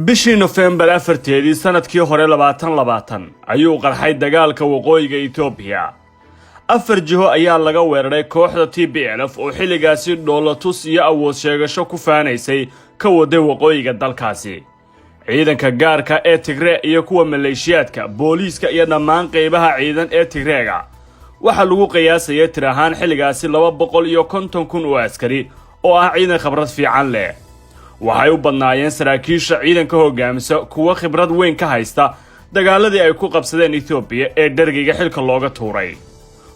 bishii November afarteedii sanadkii hore 2020 ayuu qarxay dagaalka waqooyiga Ethiopia. afar jiho ayaa laga weeraray kooxda TPLF oo xilligaasi dhoolatus iyo awood sheegasho ku faanaysay ka waday waqooyiga dalkaasi. ciidanka gaarka ee Tigray iyo kuwa maleeshiyaadka booliiska iyo dhammaan qaybaha ciidan ee Tigreega waxa lagu qiyaasayay tir ahaan xilligaasi 250,000 oo askari oo ah ciidan khibrad fiican leh. waxay u badnaayeen saraakiisha ciidanka hoggaamisa kuwa khibrad weyn ka haysta dagaaladii ay ku qabsadeen Ethiopia ee dhargiga xilka looga tuuray.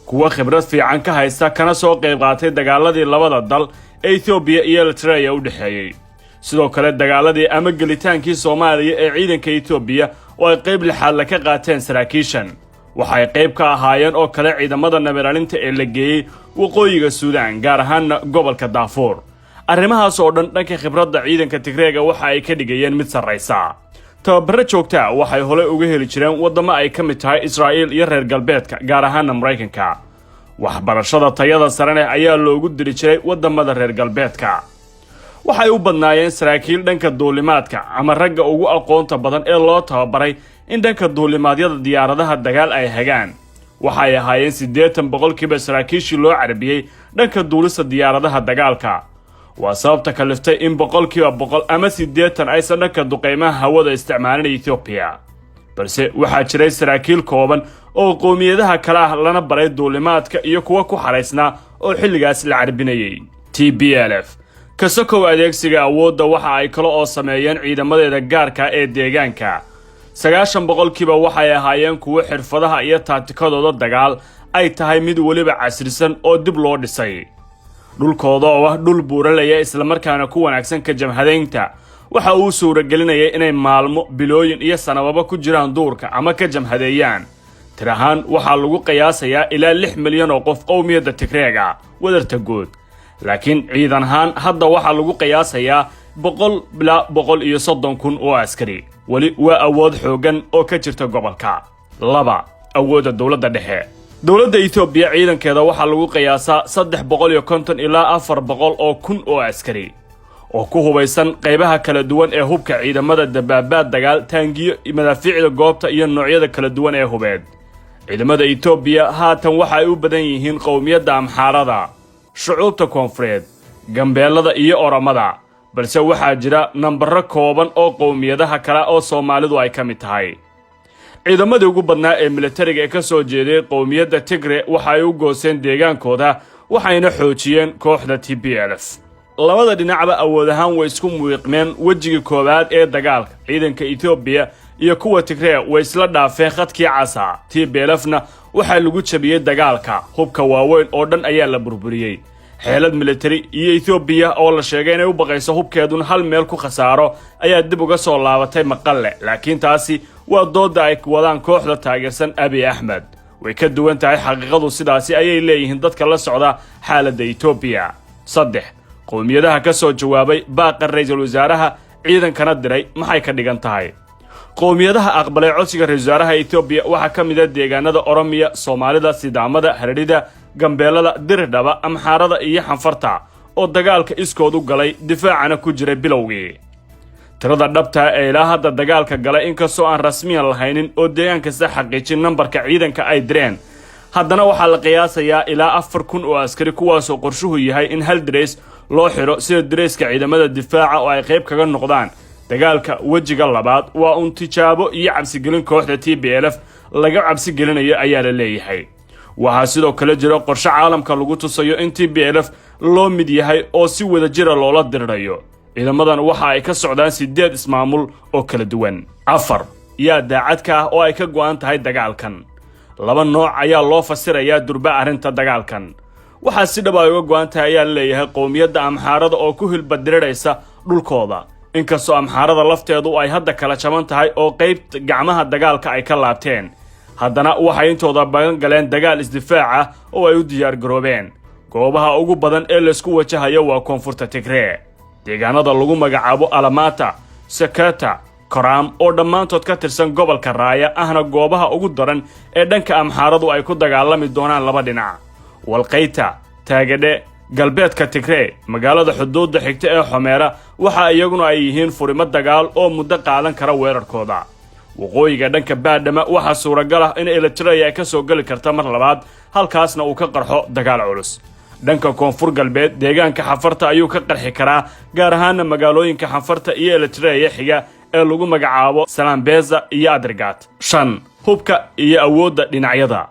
kuwa khibrad fiican ka haysta kana soo qayb qaatay dagaaladii labada dal ee Ethiopia iyo Eritrea u dhaxeeyay. sidoo kale dagaaladii ama gelitaankii Soomaaliya ee ciidanka Ethiopia oo ay qayb lixaad la ka qaateen saraakiishan waxay qayb ka ahaayeen oo kale ciidamada nabadgelyada ee la geeyay waqooyiga Suudaan gaar ahaan gobolka Darfur. arrimahaas oo dhanka khibradda ciidanka Tigreega waxa ay ka dhigayeen mid sareysa. tababaro joogta waxay hore uga heli jireen wadamo ay ka mid tahay Israa'iil iyo reer galbeedka gaar ahaan Mareykanka. waxbarashada tayada sare ayaa loogu diri jiray wadamada reer galbeedka. waxay u badnaayeen saraakiil dhanka duulimaadka ama ragga ugu aqoonta badan ee loo tababaray in dhanka duulimaadyada diyaaradaha dagaal ay hagaan. waxay ahaayeen 80% saraakiishii loo carbiyay dhanka duulista diyaaradaha dagaalka. waa sababta kaliftay in 100% ama 80 aysan dhanka duqeymaha hawada isticmaalin Ethiopia. balse waxaa jiray saraakiil kooban oo qoomiyadaha kala lana baray duulimaadka iyo kuwa ku xareysnaa oo xilligaas la carbinayay. TPLF kasokow adeegsiga awoodda waxa ay kala oo sameeyeen ciidamadeeda gaarka ee deegaanka. 90% waxay ahaayeen kuwa xirfadaha iyo taatikadooda dagaal ay tahay mid waliba casrisan oo dib loo dhisay. dhulkooda oo ah dhul buuralaya isla markaana ku wanaagsan ka jamhadeynta waxa uu suuragelinayay inay maalmo bilooyin iyo sanadaba ku jiraan duurka ama ka jamhadeeyaan. tir ahaan waxaa lagu qiyaasayaa ilaa 6 milyan oo qof qowmiyadda Tigreega wadarta guud. laakiin ciidan ahaan hadda waxaa lagu qiyaasayaa 130,000 oo askari. wali waa awood xoogan oo ka jirta gobolka. 2 awoodda dawladda dhexe. dawladda Ethiopia ciidankeeda waxaa lagu qiyaasaa 350 ilaa 400 oo kun oo askari oo ku hubaysan qaybaha kala duwan ee hubka ciidamada dabaabaad dagaal taangiyo madaafiicda goobta iyo noocyada kala duwan ee hubeed. ciidamada Ethiopia haatan waxay u badan yihiin qowmiyadda Amxaarada, shucuubta koonfureed, Gambeelada iyo Oromada, balse waxaa jira nambaro kooban oo qowmiyadaha kale oo Soomaalidu ay ka mid tahay. ciidamadii ugu badnaa ee militariga ee ka soo jeeday qowmiyadda Tigray waxay u gooseen deegaankooda waxayna xoojiyeen kooxda TPLF. labada dhinacba awood ahaan way isku muuqmeen wajigii koowaad ee dagaalka. ciidanka Ethiopia iyo kuwa Tigray way isla dhaafeen khadkii casa. TPLFna waxa lagu jabiyay dagaalka. hubka waaweyn oo dhan ayaa la burburiyay. xeelad military iyo Ethiopia oo la sheegay inay u baqayso hubkeedun hal meel ku khasaaro ayaa dib uga soo laabatay Maqalle. laakiin taasi waa dooda ay wadaan kooxda taageersan Abiy Ahmed. way ka duwan tahay xaqiiqadu sidaasi ayay leeyihiin dadka la socda xaaladda Ethiopia. 3 qowmiyadaha ka soo jawaabay baaqa ra'iisul wasaaraha ciidankana diray maxay ka dhigan tahay. qowmiyadaha aqbalay codsiga ra'iisul wasaaraha Ethiopia waxa ka mid ah deegaanada Oromiya, Soomaalida, Sidaamada, Hareerida, Gambeelada, Dirdhaba, Amxaarada iyo Xanfarta oo dagaalka iskood u galay difaacana ku jiray bilowgii. tirada dhabta ee ilaa hadda dagaalka galay inkastoo aan rasmiyan lahaynin oo deegaanka sax xaqiijin nambarka ciidanka ay direen, haddana waxaa la qiyaasayaa ilaa 4,000 oo askari kuwaasoo qorshuhu yahay in hal dareys loo xiro sida dareyska ciidamada difaaca oo ay qayb kaga noqdaan dagaalka wajiga labaad. waa un tijaabo iyo cabsigelin kooxda TPLF laga cabsigelinayo ayaa la leeyahay. waxaa sidoo kale jira qorshe caalamka lagu tusayo in TPLF loo mid yahay oo si wada jira loola dirirayo. ciidamadan waxa ay ka socdaan 8 ismaamul oo kala duwan. 4 yaa daacadka ah oo ay ka go'an tahay dagaalkan. 2 nooc ayaa loo fasirayaa durba arrinta dagaalkan. waxaa si dhab ah uga go'an tahay ayaa leeyahay qowmiyadda Amxaarada oo ku hilbadiraysa dhulkooda. inkastoo Amxaarada lafteedu ay hadda kala jaban tahay oo qayb gacmaha dagaalka ay ka laabteen, haddana waxay intooda badan galeen dagaal isdifaac ah oo ay u diyaar garoobeen. goobaha ugu badan ee la isku wajahayo waa koonfurta Tigray. deegaanada lagu magacaabo Alamata, Sakata, Koram oo dhammaantood ka tirsan gobolka Raaya ahna goobaha ugu daran ee dhanka Amxaaradu ay ku dagaalami doonaan laba dhinac. Walqayta, Taagadhe, galbeedka Tigray magaalada xuduudda xigta ee Xumeera waxa iyaguna ay yihiin furimo dagaal oo muddo qaadan kara weerarkooda waqooyiga dhanka Baadhama waxa suuragal ah in Eritrea ay ka soo gali karto mar labaad halkaasna uu ka qarxo dagaal culus dhanka koonfur galbeed deegaanka Xafarta ayuu ka qarxi karaa gaar ahaan magaalooyinka Xafarta iyo Eritrea xiga ee lagu magacaabo Salambeza iyo Adragat 5 hubka iyo awoodda dhinacyada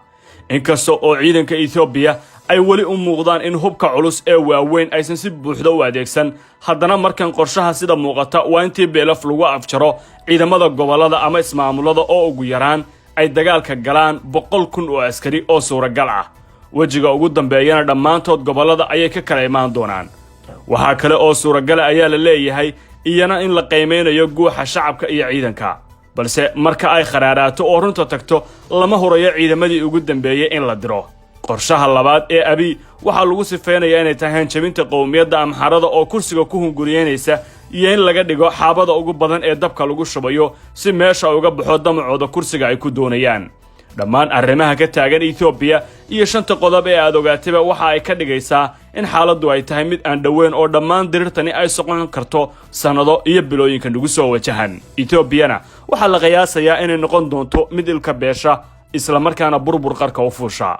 inkastoo oo ciidanka Ethiopia ay wali u muuqdaan in hubka culus ee waaweyn aysan si buuxda u adeegsan haddana markan qorshaha sida muuqata waa intii beelaf lagu afjaro ciidamada gobolada ama ismaamulada oo ugu yaraan ay dagaalka galaan 100,000 oo askari oo suuragal ah wajiga ugu dambeeyana dhammaantood gobolada ayay ka kala imaan doonaan waxa kale oo suuragal ayaa la leeyahay iyana in la qiimeynayo guuxa shacabka iyo ciidanka balse marka ay kharaaraato oo runta tagto lama horeeyo ciidamadii ugu dambeeyay in la diro qorshaha labaad ee Abiy waxa lagu sifeynayaa inay tahay hanjabinta qowmiyadda Amxaarada oo kursiga ku hunguriyeynaysa iyo in laga dhigo xaabada ugu badan ee dabka lagu shubayo si meesha uga baxo damacooda kursiga ay ku doonayaan dhammaan arrimaha ka taagan Ethiopia iyo shanta qodob ee aad ogaatayba waxa ay ka dhigaysaa in xaaladdu ay tahay mid aan dhaweyn oo dhammaan dirirtani ay socon karto sanado iyo bilooyinka nagu soo wajahan Ethiopiana waxa la qiyaasayaa inay noqon doonto mid ilka beesha isla markaana burbur qarka u fuusha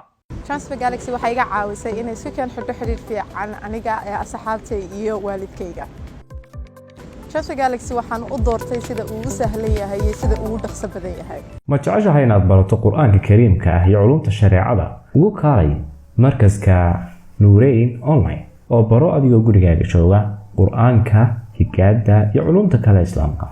Transfer Galaxy waxay iga caawisay inay si kan xidho xiriir fiican aniga ee asxaabtay iyo waalidkayga Transfer Galaxy waxaan u doortay sida uu u sahlan yahay iyo sida uu u dhaqso badan yahay ma jeceshahay inaad barato Qur'aanka Kariimka ah iyo culumta shariicada ugu kaalay markaska Nuurayn online oo baro adigoo gurigaaga jooga Qur'aanka higaada iyo culumta kale Islaamka